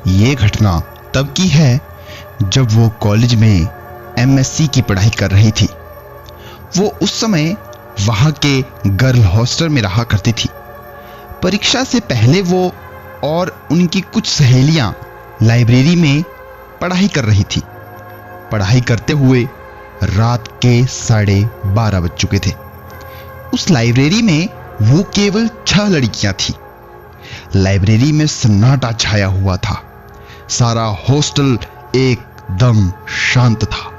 ये घटना तब की है जब वो कॉलेज में एमएससी की पढ़ाई कर रही थी। वो उस समय वहां के गर्ल हॉस्टल में रहा करती थी। परीक्षा से पहले वो और उनकी कुछ सहेलियां लाइब्रेरी में पढ़ाई कर रही थी। पढ़ाई करते हुए रात के 12:30 बज चुके थे। उस लाइब्रेरी में वो केवल 6 लड़कियां थी। लाइब्रेरी में सन्नाटा छाया हुआ था। सारा हॉस्टल एकदम शांत था।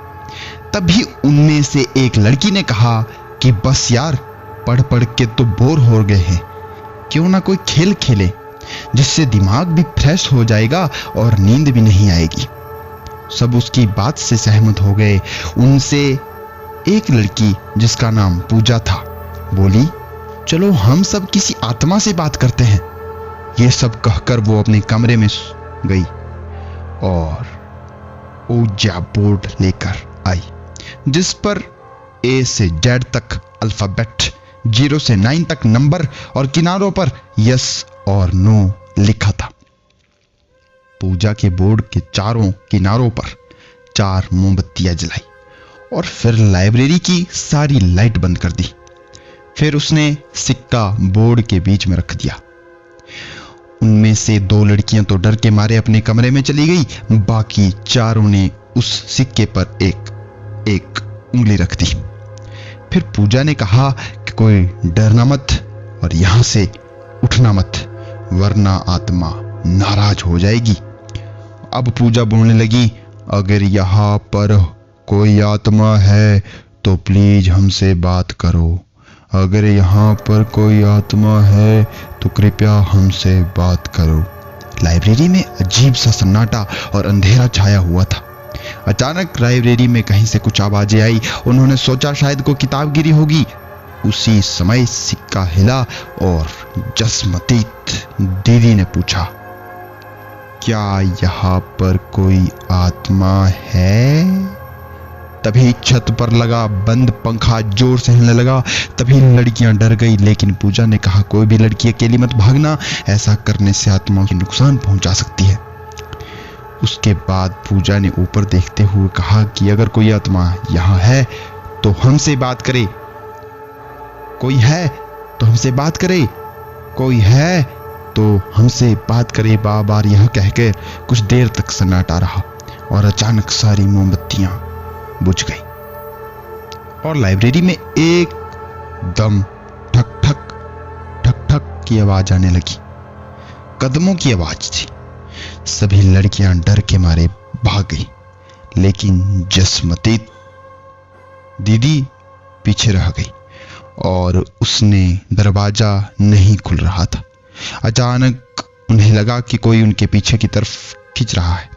तभी उनमें से एक लड़की ने कहा कि बस यार, पढ़ पढ़ के तो बोर हो गए हैं, क्यों ना कोई खेल खेले जिससे दिमाग भी फ्रेश हो जाएगा और नींद भी नहीं आएगी। सब उसकी बात से सहमत हो गए। उनसे एक लड़की जिसका नाम पूजा था बोली, चलो हम सब किसी आत्मा से बात करते हैं। ये सब कहकर वो अपने कमरे में गई और ओजा बोर्ड लेकर आई जिस पर ए से जेड तक अल्फाबेट, 0 से 9 तक नंबर और किनारों पर यस और नो लिखा था। पूजा के बोर्ड के चारों किनारों पर 4 मोमबत्तियां जलाई और फिर लाइब्रेरी की सारी लाइट बंद कर दी। फिर उसने सिक्का बोर्ड के बीच में रख दिया। उनमें से 2 लड़कियां तो डर के मारे अपने कमरे में चली गई। बाकी चारों ने उस सिक्के पर एक उंगली रख दी। फिर पूजा ने कहा कि कोई डरना मत और यहां से उठना मत, वरना आत्मा नाराज हो जाएगी। अब पूजा बोलने लगी, अगर यहाँ पर कोई आत्मा है तो प्लीज हमसे बात करो। अगर यहाँ पर कोई आत्मा है तो कृपया हमसे बात करो। लाइब्रेरी में अजीब सा सन्नाटा और अंधेरा छाया हुआ था। अचानक लाइब्रेरी में कहीं से कुछ आवाजें आई। उन्होंने सोचा शायद कोई किताब गिरी होगी। उसी समय सिक्का हिला और जसमतीत दीदी ने पूछा, क्या यहाँ पर कोई आत्मा है? तभी छत पर लगा बंद पंखा जोर से हिलने लगा। तभी लड़कियां डर गई, लेकिन पूजा ने कहा, कोई भी लड़की अकेली मत भागना, ऐसा करने से आत्माओं को नुकसान पहुंचा सकती है। उसके बाद पूजा ने ऊपर देखते हुए कहा कि अगर कोई आत्मा यहाँ है तो हमसे बात करे, कोई है तो हमसे बात करे, कोई है तो हमसे बात करे। बार बार यह कहकर कुछ देर तक सन्नाटा रहा और अचानक सारी मोमबत्तियां बुझ गई और लाइब्रेरी में एकदम ठक ठक ठक ठक की आवाज आने लगी। कदमों की आवाज थी। सभी लड़कियां डर के मारे भाग गई, लेकिन जसमतीत दीदी पीछे रह गई और उसने दरवाजा नहीं खुल रहा था। अचानक उन्हें लगा कि कोई उनके पीछे की तरफ खींच रहा है।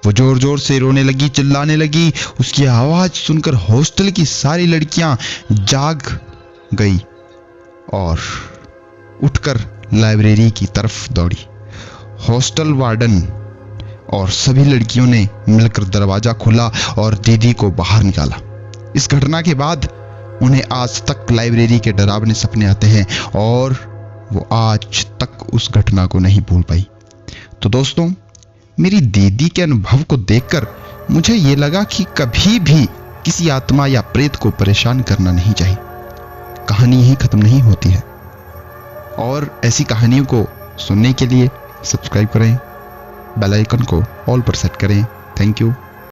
वो जोर जोर से रोने लगी, चिल्लाने लगी। उसकी आवाज सुनकर हॉस्टल की सारी लड़कियां जाग गई और उठकर लाइब्रेरी की तरफ दौड़ी। हॉस्टल वार्डन और सभी लड़कियों ने मिलकर दरवाजा खोला और दीदी को बाहर निकाला। इस घटना के बाद उन्हें आज तक लाइब्रेरी के डरावने सपने आते हैं और वो आज तक उस घटना को नहीं भूल पाई। तो दोस्तों, मेरी दीदी के अनुभव को देखकर मुझे ये लगा कि कभी भी किसी आत्मा या प्रेत को परेशान करना नहीं चाहिए। कहानी यहीं खत्म नहीं होती है और ऐसी कहानियों को सुनने के लिए सब्सक्राइब करें, बेल आइकन को ऑल पर सेट करें। Thank you.